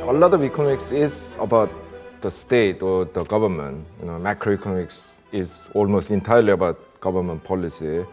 A lot of economics is about the state or the government. Macroeconomics is almost entirely about government policy.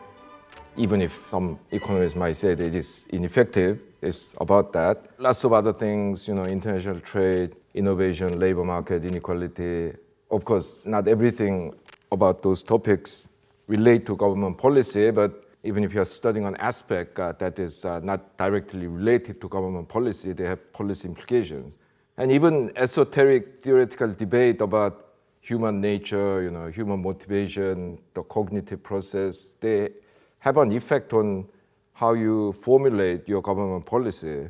Even if some economists might say that it is ineffective, it's about that. Lots of other things, international trade, innovation, labor market, inequality. Of course, not everything about those topics relate to government policy, but even if you're studying an aspect that is not directly related to government policy, they have policy implications. And even esoteric theoretical debate about human nature, human motivation, the cognitive process, they have an effect on how you formulate your government policy.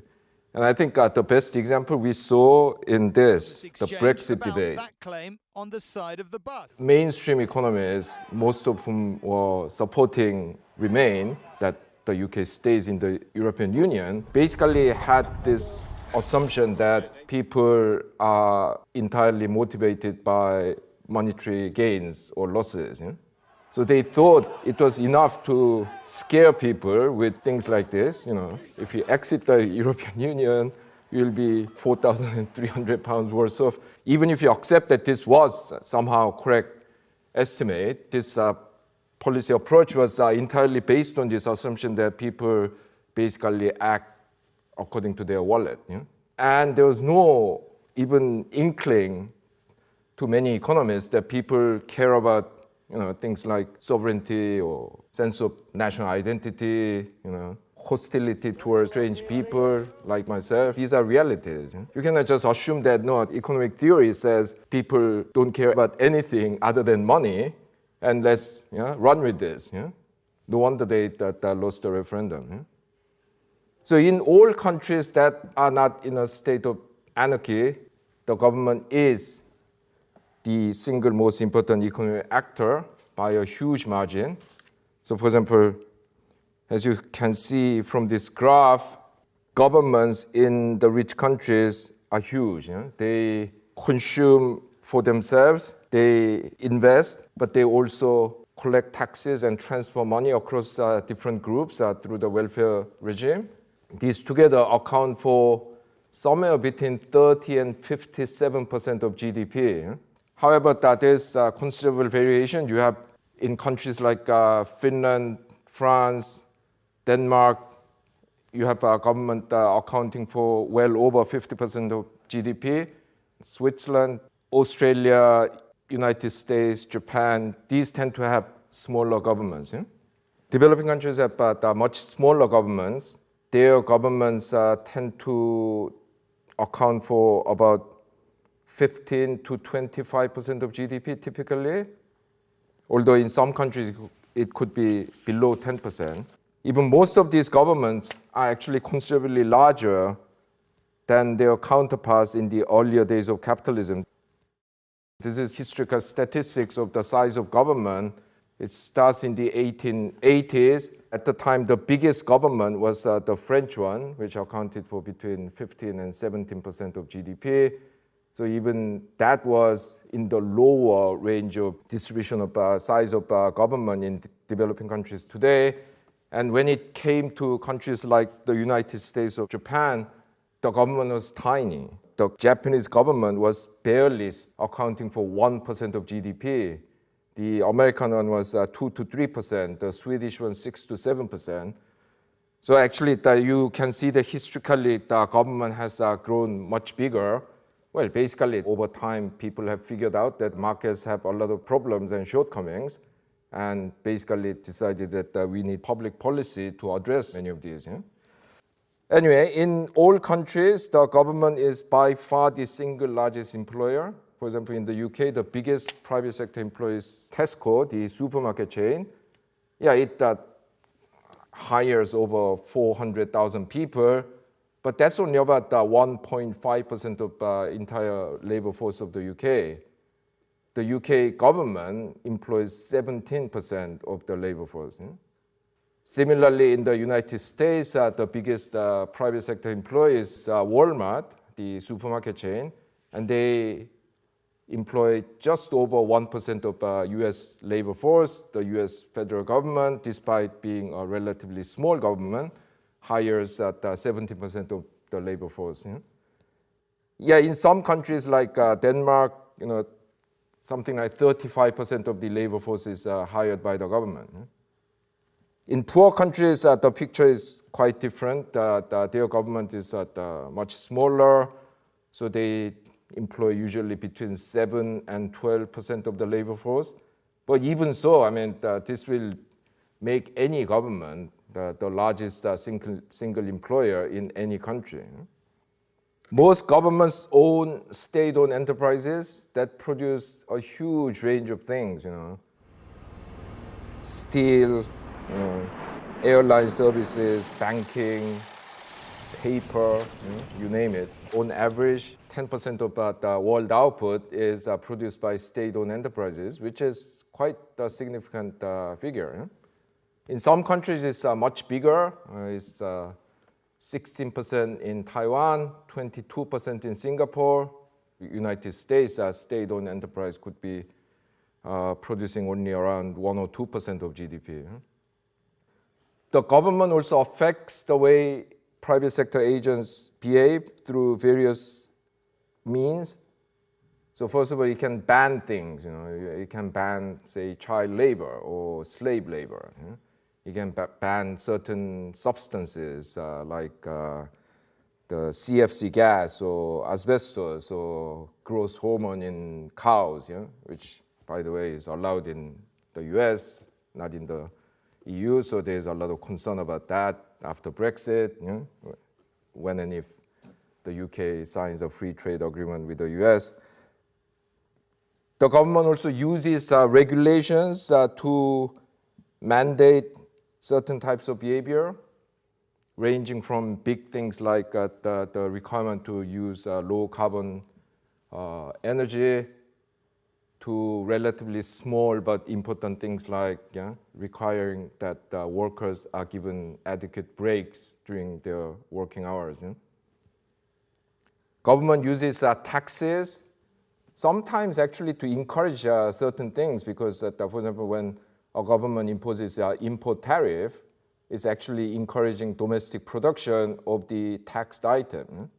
And I think the best example we saw in this, the Brexit debate. That claim on the side of the bus. Mainstream economists, most of whom were supporting Remain, that the UK stays in the European Union, basically had this assumption that people are entirely motivated by monetary gains or losses. So they thought it was enough to scare people with things like this. If you exit the European Union, you'll be £4,300 worth of. Even if you accept that this was somehow correct estimate, this policy approach was entirely based on this assumption that people basically act according to their wallet. And there was no even inkling to many economists that people care about things like sovereignty or sense of national identity, hostility towards strange people like myself. These are realities. You cannot just assume that, no, economic theory says people don't care about anything other than money, and let's run with this. No wonder they lost the referendum. So in all countries that are not in a state of anarchy, the government is the single most important economic actor by a huge margin. So for example, as you can see from this graph, governments in the rich countries are huge. They consume for themselves, they invest, but they also collect taxes and transfer money across different groups through the welfare regime. These together account for somewhere between 30 and 57% of GDP. However, there is considerable variation. You have in countries like Finland, France, Denmark, you have a government accounting for well over 50% of GDP. Switzerland, Australia, United States, Japan, these tend to have smaller governments. Developing countries have much smaller governments. Their governments tend to account for about 15 to 25% of GDP typically, although in some countries it could be below 10%. Even most of these governments are actually considerably larger than their counterparts in the earlier days of capitalism. This is historical statistics of the size of government. It starts in the 1880s. At the time, the biggest government was the French one, which accounted for between 15 and 17% of GDP. So even that was in the lower range of distribution of size of government in developing countries today. And when it came to countries like the United States or Japan, the government was tiny. The Japanese government was barely accounting for 1% of GDP. The American one was 2 to 3%, the Swedish one 6 to 7%. So actually, you can see that historically the government has grown much bigger. Well, basically, over time, people have figured out that markets have a lot of problems and shortcomings, and basically decided that we need public policy to address many of these. Anyway, in all countries, the government is by far the single largest employer. For example, in the UK, the biggest private sector employer is Tesco, the supermarket chain. It hires over 400,000 people, but that's only about 1.5% of entire labor force of the UK. The UK government employs 17% of the labor force. Similarly, in the United States, the biggest private sector employer is Walmart, the supermarket chain, and they employ just over 1% of US labor force. The US federal government, despite being a relatively small government, hires at 70% of the labor force. Yeah, in some countries like Denmark, something like 35% of the labor force is hired by the government. In poor countries, the picture is quite different. Their government is much smaller, so they employ usually between 7 and 12% of the labor force. But even so, I mean, this will make any government the largest single employer in any country. Most governments own state-owned enterprises that produce a huge range of things, steel, airline services, banking, paper, you name it. On average, 10% of the world output is produced by state-owned enterprises, which is quite a significant figure. In some countries, it's much bigger. It's 16% in Taiwan, 22% in Singapore. United States, state-owned enterprise could be producing only around 1 or 2% of GDP. The government also affects the way private sector agents behave through various means. So first of all, you can ban things. You can ban, say, child labor or slave labor. You can ban certain substances like the CFC gas or asbestos or growth hormone in cows, which, by the way, is allowed in the US, not in the EU. So there's a lot of concern about that after Brexit, when and if the UK signs a free trade agreement with the US. The government also uses regulations to mandate certain types of behavior, ranging from big things like the requirement to use low carbon energy to relatively small but important things like requiring that workers are given adequate breaks during their working hours. Government uses taxes, sometimes actually to encourage certain things, because for example, when a government imposes an import tariff, it's actually encouraging domestic production of the taxed item.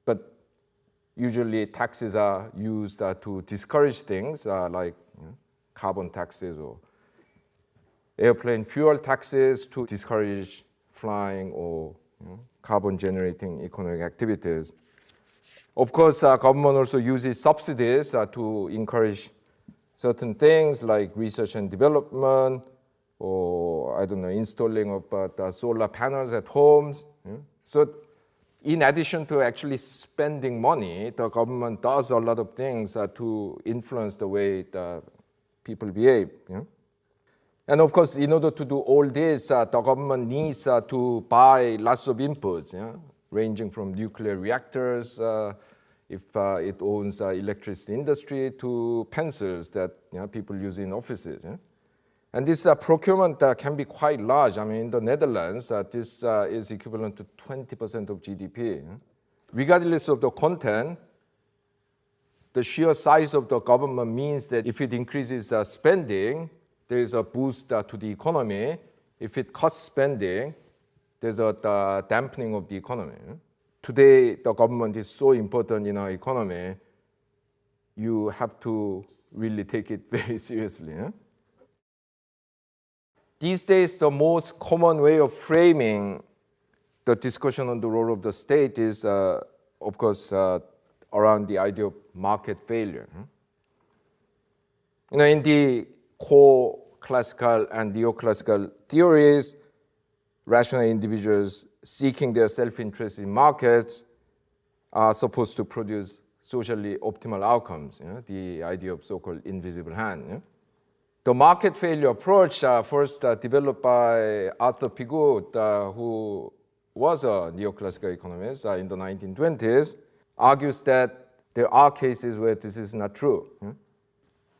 But usually taxes are used to discourage things like carbon taxes or airplane fuel taxes to discourage flying or carbon generating economic activities. Of course, government also uses subsidies to encourage certain things like research and development, or installing of solar panels at homes. So in addition to actually spending money, the government does a lot of things to influence the way the people behave. And of course, in order to do all this, the government needs to buy lots of inputs, ranging from nuclear reactors, if it owns electricity industry, to pencils that people use in offices. And this procurement can be quite large. I mean, in the Netherlands, this is equivalent to 20% of GDP. Regardless of the content, the sheer size of the government means that if it increases spending, there is a boost to the economy. If it cuts spending, there's a dampening of the economy. Today, the government is so important in our economy, you have to really take it very seriously. These days, the most common way of framing the discussion on the role of the state is, of course, around the idea of market failure. In the core classical and neoclassical theories, rational individuals seeking their self-interest in markets are supposed to produce socially optimal outcomes, the idea of so-called invisible hand. The market failure approach, first developed by Arthur Pigott, who was a neoclassical economist in the 1920s, argues that there are cases where this is not true.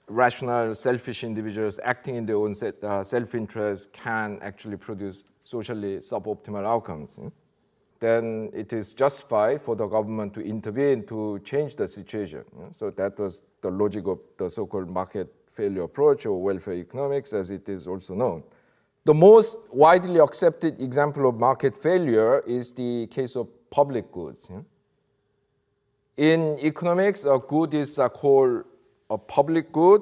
Rational, selfish individuals acting in their own self-interest can actually produce socially suboptimal outcomes. Then it is justified for the government to intervene to change the situation. So that was the logic of the so-called market failure approach, or welfare economics, as it is also known. The most widely accepted example of market failure is the case of public goods. In economics, a good is called a public good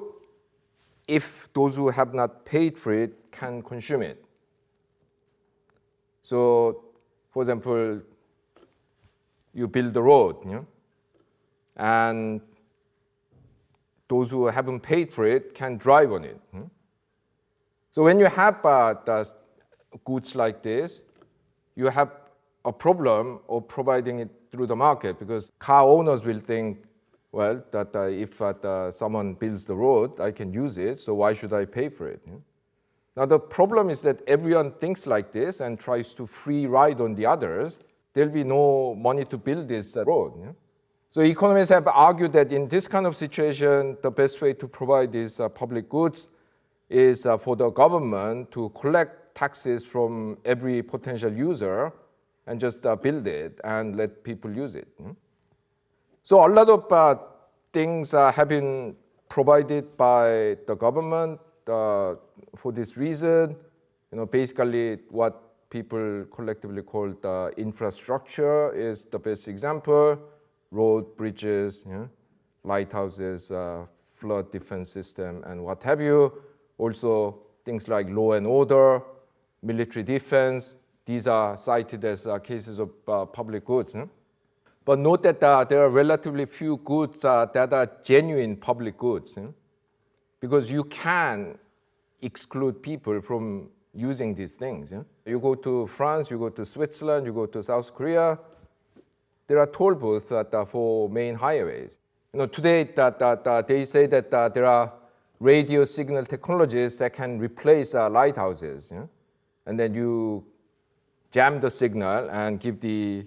if those who have not paid for it can consume it. So, for example, you build a road, and those who haven't paid for it can drive on it. So when you have the goods like this, you have a problem of providing it through the market, because car owners will think, well, that if someone builds the road, I can use it, so why should I pay for it? Now the problem is that everyone thinks like this and tries to free ride on the others. There'll be no money to build this road. So economists have argued that in this kind of situation, the best way to provide these public goods is for the government to collect taxes from every potential user and just build it and let people use it. So a lot of things have been provided by the government for this reason. Basically what people collectively call the infrastructure is the best example. Road, bridges, lighthouses, flood defense system, and what have you. Also things like law and order, military defense. These are cited as cases of public goods. But note that there are relatively few goods that are genuine public goods, because you can exclude people from using these things. You go to France, you go to Switzerland, you go to South Korea, there are toll booths for main highways. Today they say that there are radio signal technologies that can replace lighthouses. And then you jam the signal and give the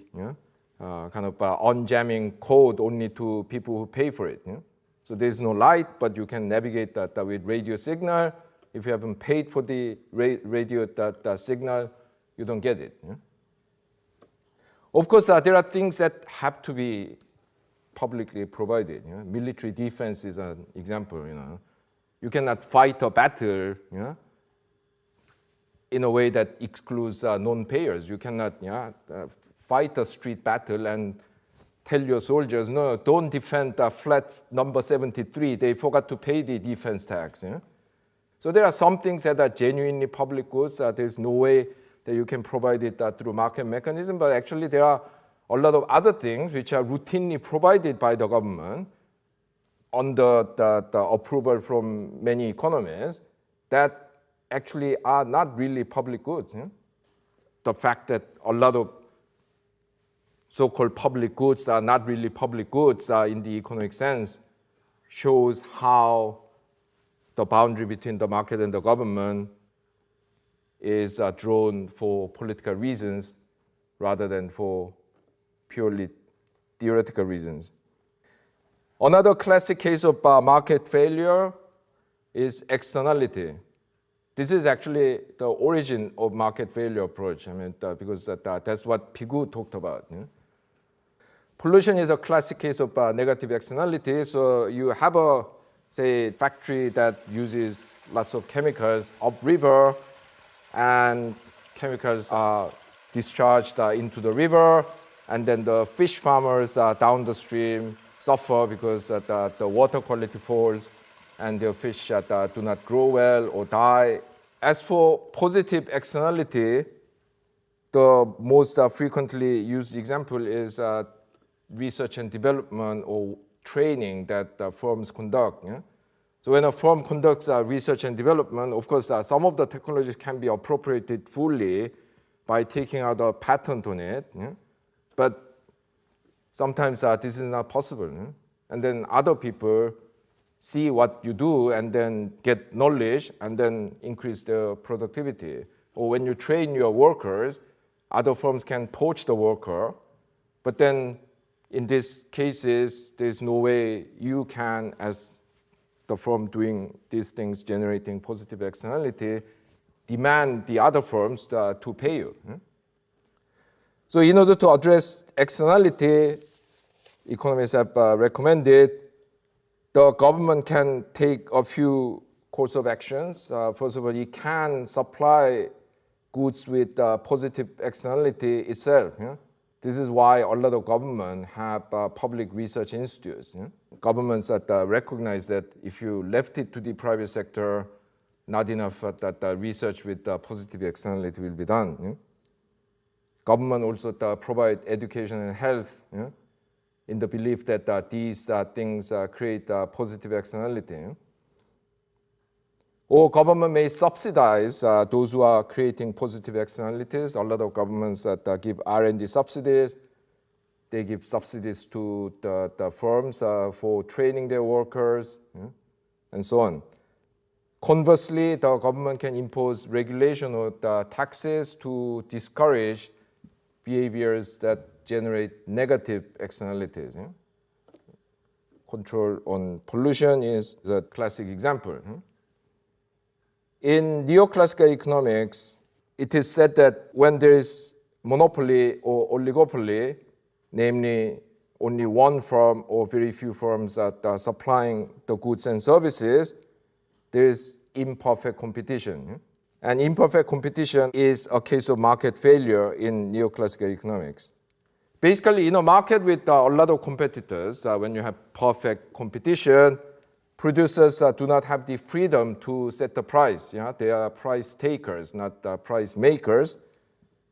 kind of unjamming code only to people who pay for it. So there's no light, but you can navigate that with radio signal. If you haven't paid for the radio signal, you don't get it. Of course, there are things that have to be publicly provided. Military defense is an example. You cannot fight a battle in a way that excludes non-payers. You cannot fight a street battle and tell your soldiers, no, don't defend flat number 73. They forgot to pay the defense tax. So there are some things that are genuinely public goods. There's no way that you can provide it through market mechanism, but actually there are a lot of other things which are routinely provided by the government under the approval from many economists that actually are not really public goods. The fact that a lot of so-called public goods are not really public goods in the economic sense shows how the boundary between the market and the government is drawn for political reasons rather than for purely theoretical reasons. Another classic case of market failure is externality. This is actually the origin of market failure approach. Because that's what Pigou talked about. Pollution is a classic case of negative externality. So you have a, say, factory that uses lots of chemicals upriver, and chemicals are discharged into the river, and then the fish farmers down the stream suffer because the water quality falls and their fish do not grow well or die. As for positive externality, the most frequently used example is research and development or training that firms conduct. So when a firm conducts research and development, of course, some of the technologies can be appropriated fully by taking out a patent on it. But sometimes this is not possible. And then other people see what you do and then get knowledge and then increase their productivity. Or when you train your workers, other firms can poach the worker, but then in these cases, there's no way you can, as the firm doing these things, generating positive externality, demand the other firms to pay you. So in order to address externality, economists have recommended the government can take a few course of actions. First of all, it can supply goods with positive externality itself. This is why a lot of government have public research institutes. Governments that recognize that if you left it to the private sector, not enough that research with positive externality will be done. Government also provide education and health in the belief that these things create positive externality. Or government may subsidize those who are creating positive externalities. A lot of governments that give R&D subsidies. They give subsidies to the firms for training their workers, and so on. Conversely, the government can impose regulation or taxes to discourage behaviors that generate negative externalities. Control on pollution is a classic example. In neoclassical economics, it is said that when there is monopoly or oligopoly, namely only one firm or very few firms that are supplying the goods and services, there is imperfect competition. And imperfect competition is a case of market failure in neoclassical economics. Basically, in a market with a lot of competitors, when you have perfect competition, producers do not have the freedom to set the price. They are price takers, not price makers,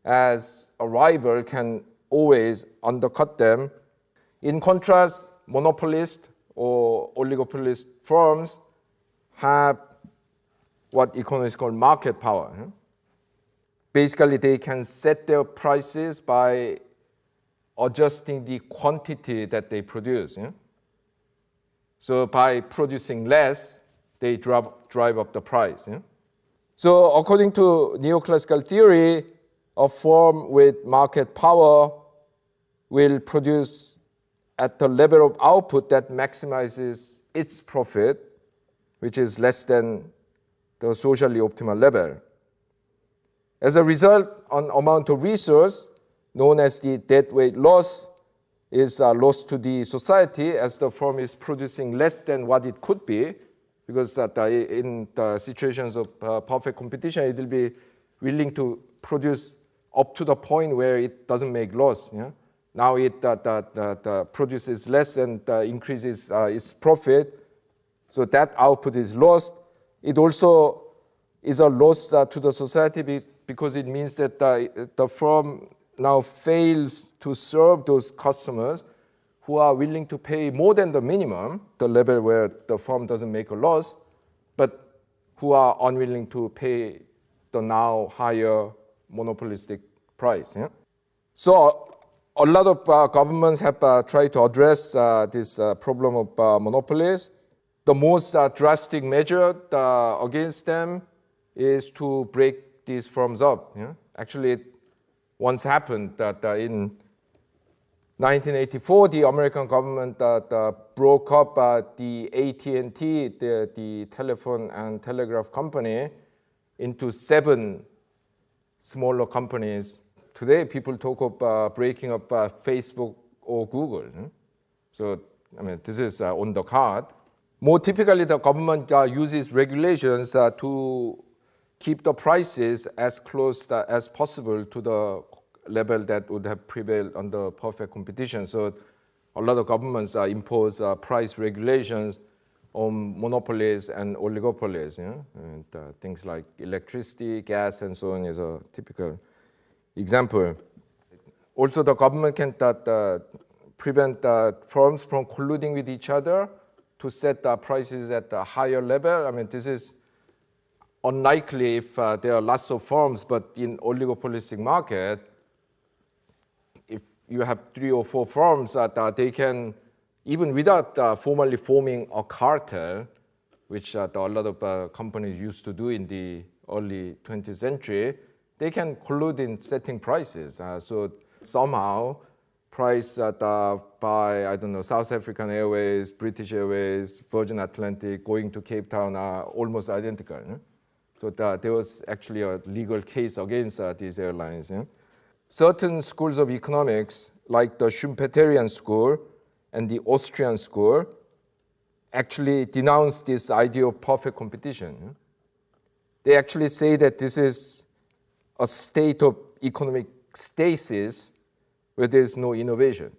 as a rival can always undercut them. In contrast, monopolist or oligopolist firms have what economists call market power. Basically, they can set their prices by adjusting the quantity that they produce. So by producing less, they drive up the price. So according to neoclassical theory, a firm with market power will produce at the level of output that maximizes its profit, which is less than the socially optimal level. As a result, an amount of resource known as the deadweight loss is lost to the society as the firm is producing less than what it could be, because in the situations of perfect competition, it will be willing to produce up to the point where it doesn't make loss. Now it produces less and increases its profit, so that output is lost. It also is a loss to the society because it means that the firm now fails to serve those customers who are willing to pay more than the minimum, the level where the firm doesn't make a loss, but who are unwilling to pay the now higher monopolistic price. So a lot of governments have tried to address this problem of monopolies. The most drastic measure against them is to break these firms up. Actually, it once happened that in 1984, the American government broke up the AT&T, the telephone and telegraph company, into 7 smaller companies. Today, people talk of breaking up Facebook or Google. So, this is on the card. More typically, the government uses regulations to keep the prices as close as possible to the level that would have prevailed under perfect competition. So a lot of governments impose price regulations on monopolies and oligopolies. And, things like electricity, gas, and so on is a typical example. Also, the government can prevent firms from colluding with each other to set prices at a higher level. This is unlikely if there are lots of firms, but in oligopolistic market, if you have 3 or 4 firms that they can, even without formally forming a cartel, which a lot of companies used to do in the early 20th century, they can collude in setting prices. So somehow, price by, South African Airways, British Airways, Virgin Atlantic, going to Cape Town are almost identical. So there was actually a legal case against these airlines. Certain schools of economics, like the Schumpeterian school and the Austrian school, actually denounce this idea of perfect competition. They actually say that this is a state of economic stasis where there's no innovation.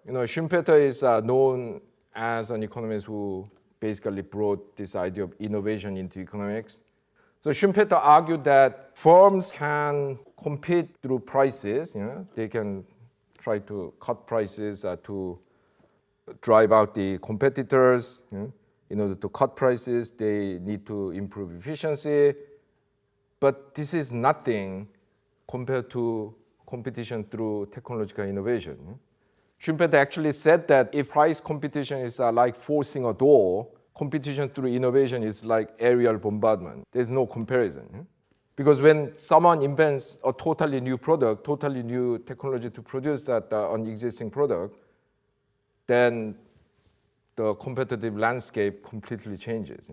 Schumpeter is known as an economist who basically brought this idea of innovation into economics. So Schumpeter argued that firms can compete through prices. They can try to cut prices to drive out the competitors. In order to cut prices, they need to improve efficiency. But this is nothing compared to competition through technological innovation. Schumpeter actually said that if price competition is like forcing a door, competition through innovation is like aerial bombardment. There's no comparison. Because when someone invents a totally new product, totally new technology to produce that an existing product, then the competitive landscape completely changes.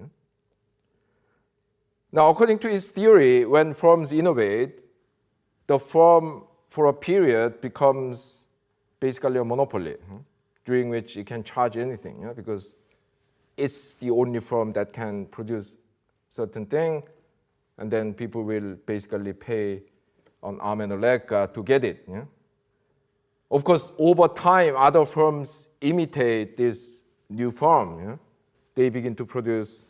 Now, according to his theory, when firms innovate, the firm for a period becomes basically a monopoly, during which it can charge anything, because it's the only firm that can produce certain thing, and then people will basically pay an arm and a leg to get it. Of course, over time, other firms imitate this new firm. They begin to produce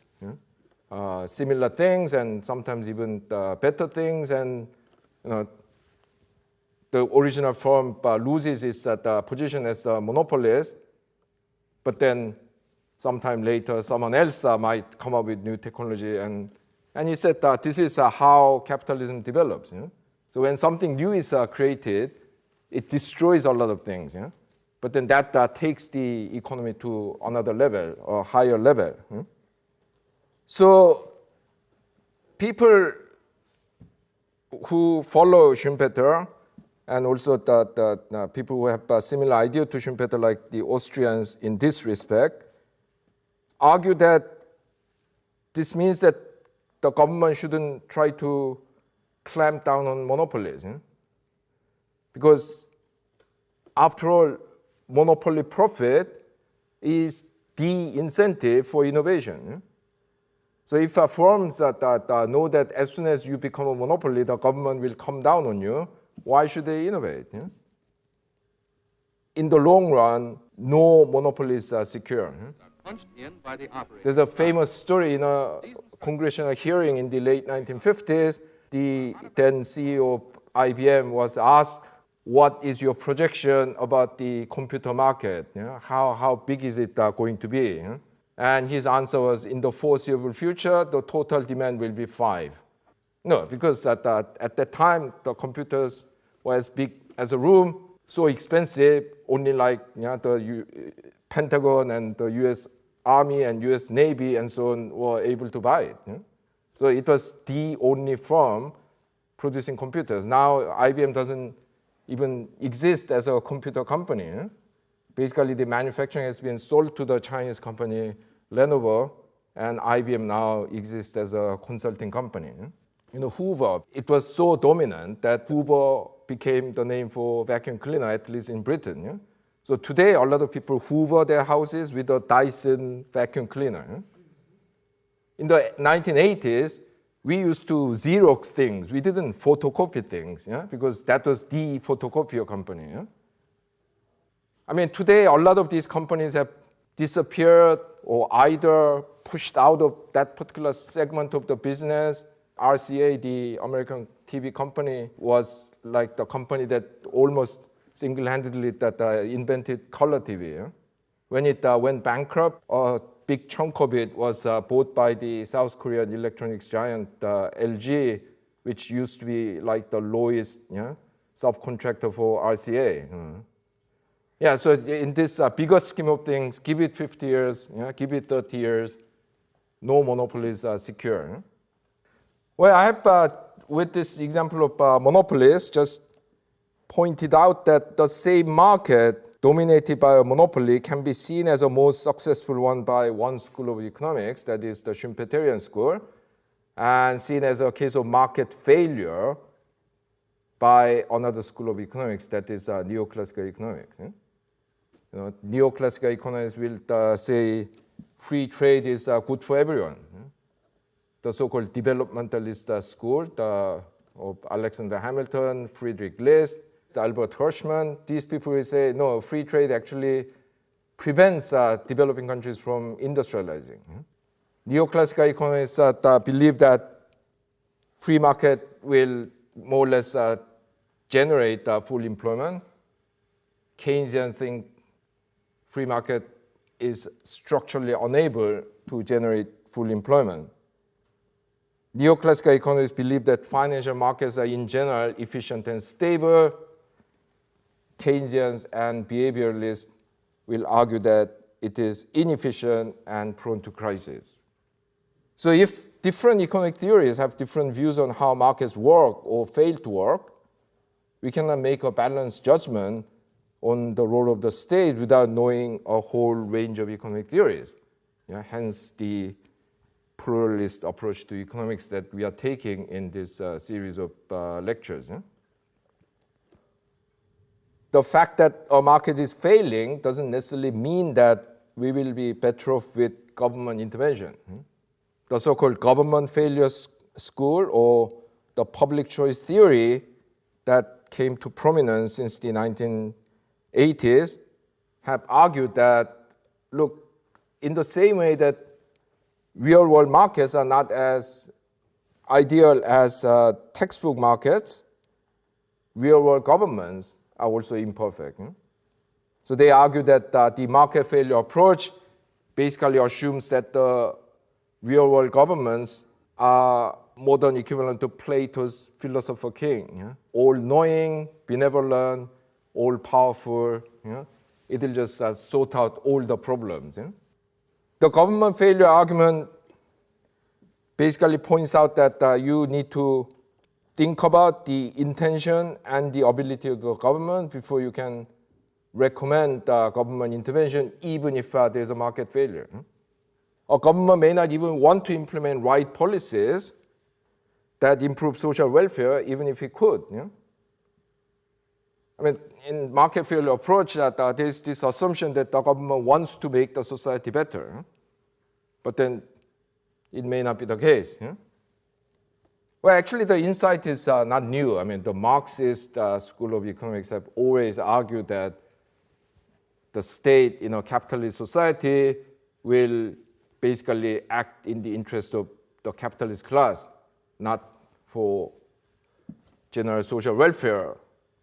similar things and sometimes even better things, and the original firm loses its position as the monopolist, but then sometime later someone else might come up with new technology, and he said that this is how capitalism develops. So when something new is created, it destroys a lot of things, but then that takes the economy to another level, or higher level. So people who follow Schumpeter, and also the people who have a similar idea to Schumpeter, like the Austrians in this respect, argue that this means that the government shouldn't try to clamp down on monopolies. Because after all, monopoly profit is the incentive for innovation. So if firms know that as soon as you become a monopoly, the government will come down on you, why should they innovate? In the long run, no monopolies are secure. There's a famous story in a congressional hearing in the late 1950s. The then CEO of IBM was asked, what is your projection about the computer market? How big is it going to be? And his answer was, in the foreseeable future, the total demand will be 5. No, because at that time, the computers were as big as a room, so expensive, only like the Pentagon and the US Army and US Navy and so on were able to buy it. So it was the only firm producing computers. Now IBM doesn't even exist as a computer company. Basically, the manufacturing has been sold to the Chinese company Lenovo, and IBM now exists as a consulting company. Hoover, it was so dominant that Hoover became the name for vacuum cleaner, at least in Britain. So today, a lot of people hoover their houses with a Dyson vacuum cleaner. In the 1980s, we used to Xerox things. We didn't photocopy things, because that was the photocopier company. I mean, today, a lot of these companies have disappeared or either pushed out of that particular segment of the business. RCA, the American TV company, was like the company that almost single-handedly invented color TV. When it went bankrupt, a big chunk of it was bought by the South Korean electronics giant LG, which used to be like the lowest subcontractor for RCA. Yeah, so in this bigger scheme of things, give it 50 years, give it 30 years, no monopolies are secure. Well, I have, with this example of monopolies, just pointed out that the same market dominated by a monopoly can be seen as a most successful one by one school of economics, that is the Schumpeterian school, and seen as a case of market failure by another school of economics, that is neoclassical economics. Neoclassical economists will say free trade is good for everyone. The so-called developmentalist school of Alexander Hamilton, Friedrich List, Albert Hirschman, these people will say, no, free trade actually prevents developing countries from industrializing. Neoclassical economists believe that free market will more or less generate full employment. Keynesians think free market is structurally unable to generate full employment. Neoclassical economists believe that financial markets are in general efficient and stable. Keynesians and behavioralists will argue that it is inefficient and prone to crisis. So if different economic theories have different views on how markets work or fail to work, we cannot make a balanced judgment on the role of the state without knowing a whole range of economic theories. Hence the pluralist approach to economics that we are taking in this series of lectures. The fact that a market is failing doesn't necessarily mean that we will be better off with government intervention. The so-called government failure school or the public choice theory that came to prominence since the 1980s have argued that, look, in the same way that real-world markets are not as ideal as textbook markets, real-world governments are also imperfect. So they argue that the market failure approach basically assumes that the real-world governments are modern equivalent to Plato's philosopher king, all-knowing, benevolent, all-powerful. It will just sort out all the problems. The government failure argument basically points out that you need to think about the intention and the ability of the government before you can recommend government intervention, even if there's a market failure. A government may not even want to implement right policies that improve social welfare, even if it could. I mean, in market failure approach, there's this assumption that the government wants to make the society better, but then it may not be the case. Well, actually, the insight is not new. I mean, the Marxist school of economics have always argued that the state in a capitalist society will basically act in the interest of the capitalist class, not for general social welfare,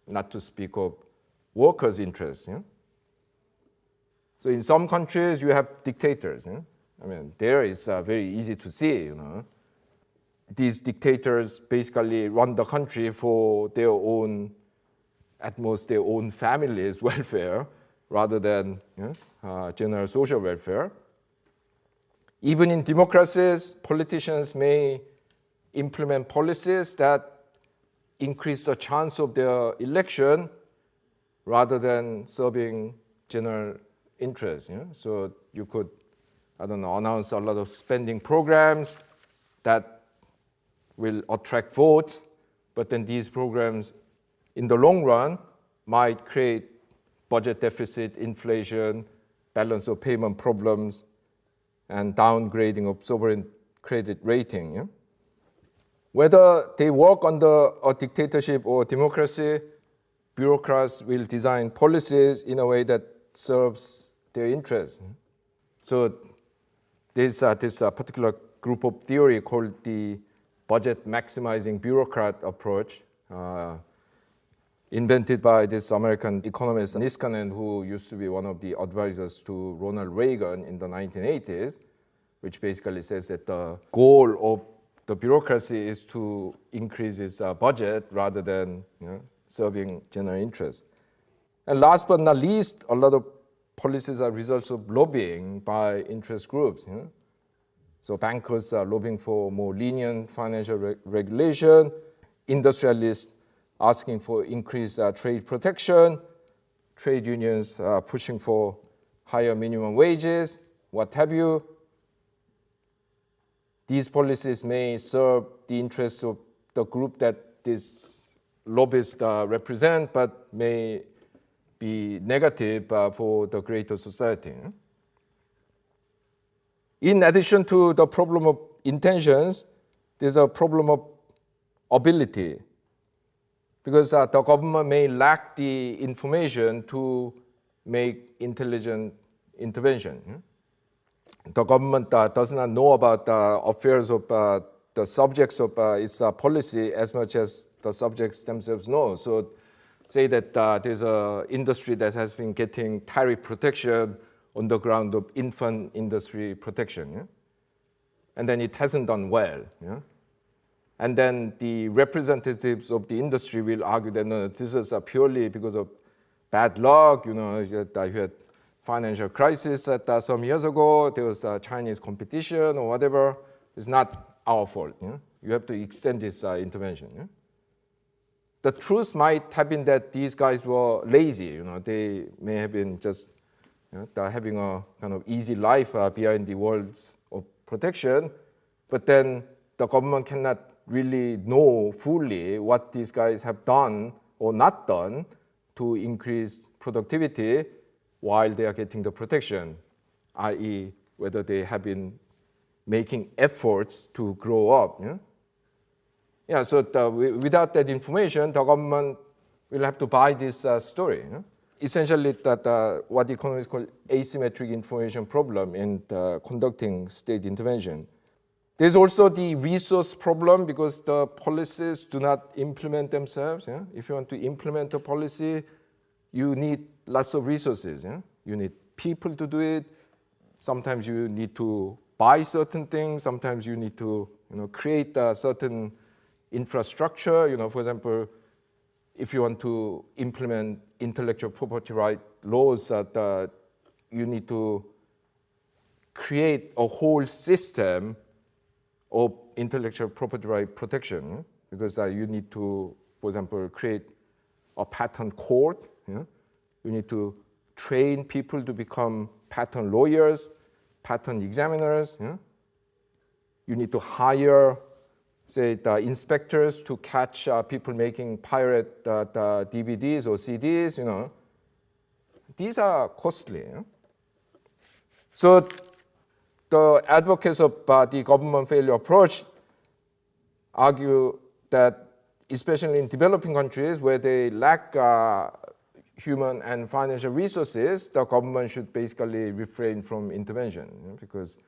not to speak of workers' interests. So in some countries, you have dictators. I mean, there is very easy to see. These dictators basically run the country for their own, at most their own family's welfare, rather than general social welfare. Even in democracies, politicians may implement policies that increase the chance of their election rather than serving general interest. So you could, announce a lot of spending programs that will attract votes, but then these programs in the long run might create budget deficit, inflation, balance of payment problems, and downgrading of sovereign credit rating. Whether they work under a dictatorship or democracy, bureaucrats will design policies in a way that serves their interests. So there's this particular group of theory called the budget maximizing bureaucrat approach, invented by this American economist Niskanen, who used to be one of the advisors to Ronald Reagan in the 1980s, which basically says that the goal of the bureaucracy is to increase its budget rather than serving general interest. And last but not least, a lot of policies are results of lobbying by interest groups. So bankers are lobbying for more lenient financial regulation, industrialists asking for increased trade protection, trade unions pushing for higher minimum wages, what have you. These policies may serve the interests of the group that these lobbyists represent, but may be negative for the greater society. In addition to the problem of intentions, there's a problem of ability. Because the government may lack the information to make intelligent intervention. The government does not know about the affairs of the subjects of its policy as much as the subjects themselves know. So say that there's an industry that has been getting tariff protection on the ground of infant industry protection. And then it hasn't done well. And then the representatives of the industry will argue that no, this is purely because of bad luck. You had financial crisis some years ago. There was Chinese competition or whatever. It's not our fault. You have to extend this intervention. The truth might have been that these guys were lazy. They may have been just having a kind of easy life behind the walls of protection. But then the government cannot really know fully what these guys have done or not done to increase productivity while they are getting the protection, i.e. whether they have been making efforts to grow up. So without that information, the government will have to buy this story. Essentially, that what economists call asymmetric information problem in conducting state intervention. There's also the resource problem because the policies do not implement themselves. If you want to implement a policy, you need lots of resources. You need people to do it. Sometimes you need to buy certain things. Sometimes you need to create a certain infrastructure. For example, if you want to implement intellectual property right laws, you need to create a whole system of intellectual property right protection, because you need to, for example, create a patent court. You need to train people to become patent lawyers, patent examiners. You need to hire, say, the inspectors to catch people making pirate the DVDs or CDs. These are costly. So the advocates of the government failure approach argue that, especially in developing countries where they lack human and financial resources, the government should basically refrain from intervention. Because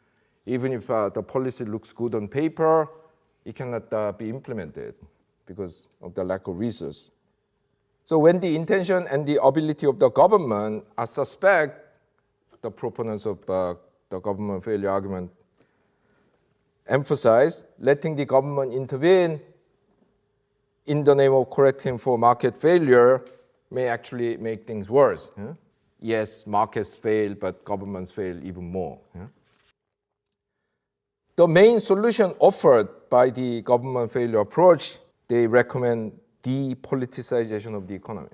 even if the policy looks good on paper, it cannot be implemented because of the lack of resource. So when the intention and the ability of the government are suspect, the proponents of the government failure argument emphasize letting the government intervene in the name of correcting for market failure may actually make things worse. Yes, markets fail, but governments fail even more. The main solution offered by the government failure approach, they recommend depoliticization of the economy.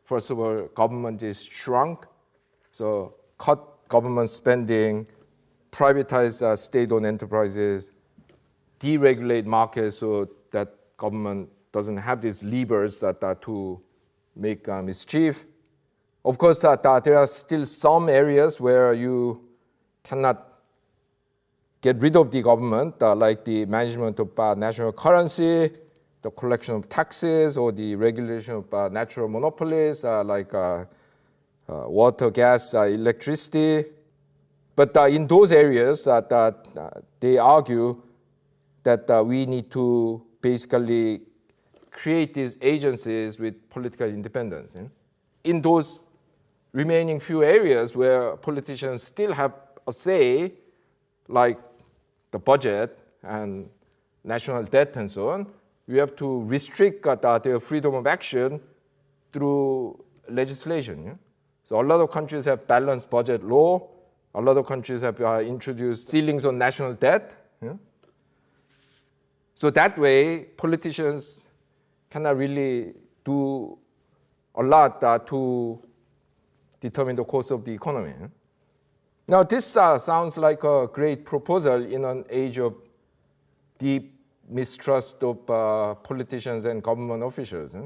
First of all, government is shrunk, so cut government spending, privatize state-owned enterprises, deregulate markets so that government doesn't have these levers to make mischief. Of course, there are still some areas where you cannot get rid of the government, like the management of national currency, the collection of taxes, or the regulation of natural monopolies like water, gas, electricity. But in those areas, they argue that we need to basically create these agencies with political independence. In those remaining few areas where politicians still have a say, like the budget and national debt and so on, we have to restrict their freedom of action through legislation. So a lot of countries have balanced budget law. A lot of countries have introduced ceilings on national debt. So that way, politicians cannot really do a lot to determine the course of the economy. Now, this sounds like a great proposal in an age of deep mistrust of politicians and government officials.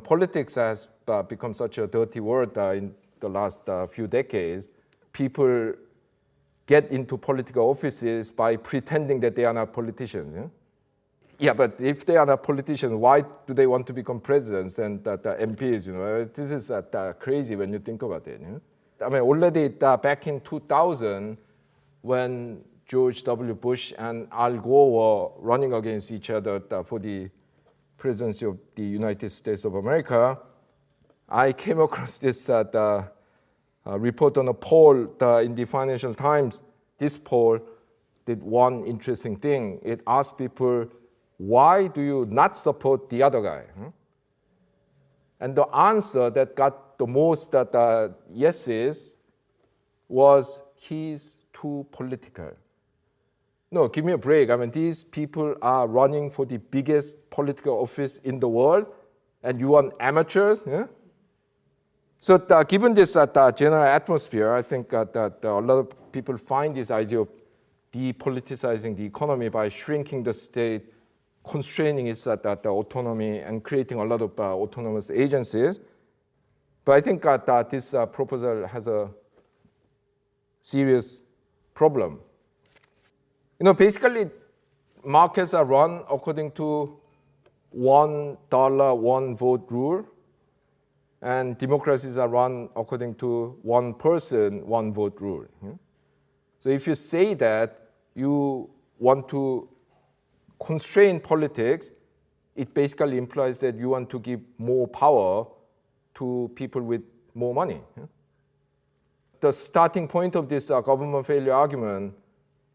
Politics has become such a dirty word in the last few decades. People get into political offices by pretending that they are not politicians. Yeah, but if they are not politicians, why do they want to become presidents and the MPs? This is crazy when you think about it. I mean, already back in 2000, when George W. Bush and Al Gore were running against each other for the presidency of the United States of America, I came across this report on a poll in the Financial Times. This poll did one interesting thing. It asked people, why do you not support the other guy? And the answer that got the most yeses was, he's too political. No, give me a break. I mean, these people are running for the biggest political office in the world, and you want amateurs? Yeah? So given this general atmosphere, I think that a lot of people find this idea of depoliticizing the economy by shrinking the state, constraining its autonomy, and creating a lot of autonomous agencies. But I think that this proposal has a serious problem. Basically, markets are run according to $1, one vote rule, and democracies are run according to one person, one vote rule. So if you say that you want to constrain politics, it basically implies that you want to give more power to people with more money. The starting point of this government failure argument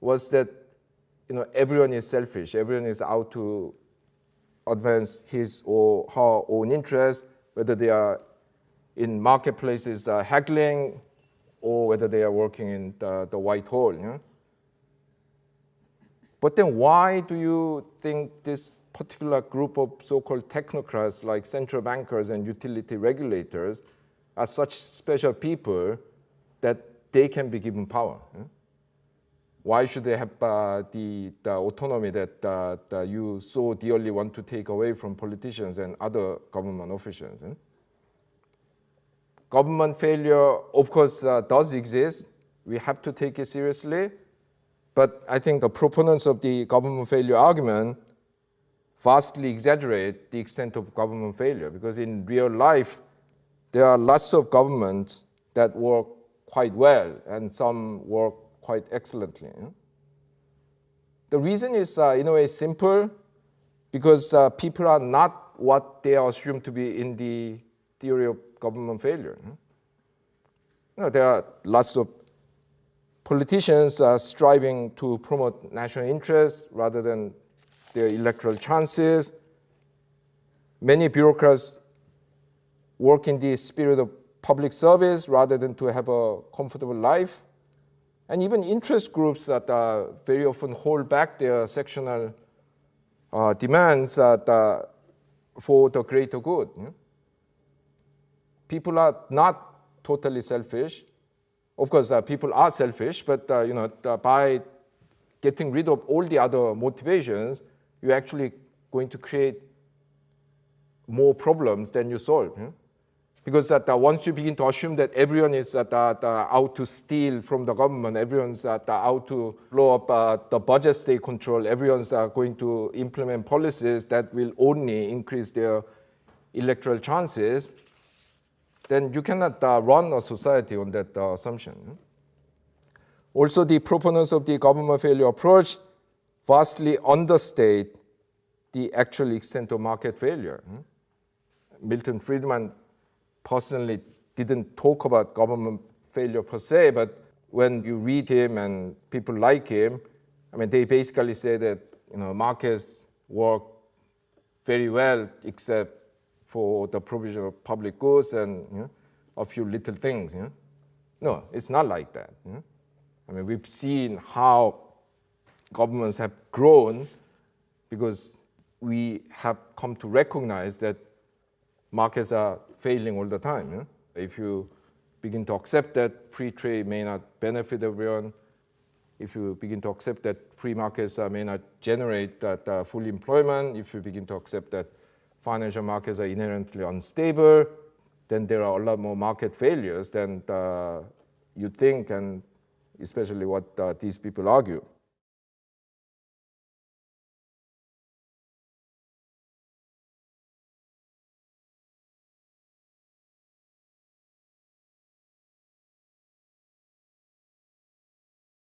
was that everyone is selfish. Everyone is out to advance his or her own interests, whether they are in marketplaces haggling or whether they are working in the Whitehall. But then why do you think this particular group of so-called technocrats like central bankers and utility regulators are such special people that they can be given power? Why should they have the autonomy that you so dearly want to take away from politicians and other government officials? Government failure, of course, does exist. We have to take it seriously. But I think the proponents of the government failure argument vastly exaggerate the extent of government failure, because in real life, there are lots of governments that work quite well and some work quite excellently. The reason is, in a way, simple, because people are not what they are assumed to be in the theory of government failure. There are lots of politicians striving to promote national interests rather than their electoral chances. Many bureaucrats work in the spirit of public service rather than to have a comfortable life. And even interest groups that very often hold back their sectional demands for the greater good. People are not totally selfish. Of course, people are selfish, but by getting rid of all the other motivations, you're actually going to create more problems than you solve. Because once you begin to assume that everyone is out to steal from the government, everyone's out to blow up the budgets they control, everyone's going to implement policies that will only increase their electoral chances, then you cannot run a society on that assumption. Also, the proponents of the government failure approach vastly understate the actual extent of market failure. Milton Friedman personally didn't talk about government failure per se, but when you read him and people like him, they basically say that markets work very well except for the provision of public goods and a few little things. No, it's not like that. We've seen how governments have grown because we have come to recognize that markets are failing all the time. If you begin to accept that free trade may not benefit everyone, if you begin to accept that free markets may not generate full employment, if you begin to accept that financial markets are inherently unstable, then there are a lot more market failures than you think, and especially what these people argue.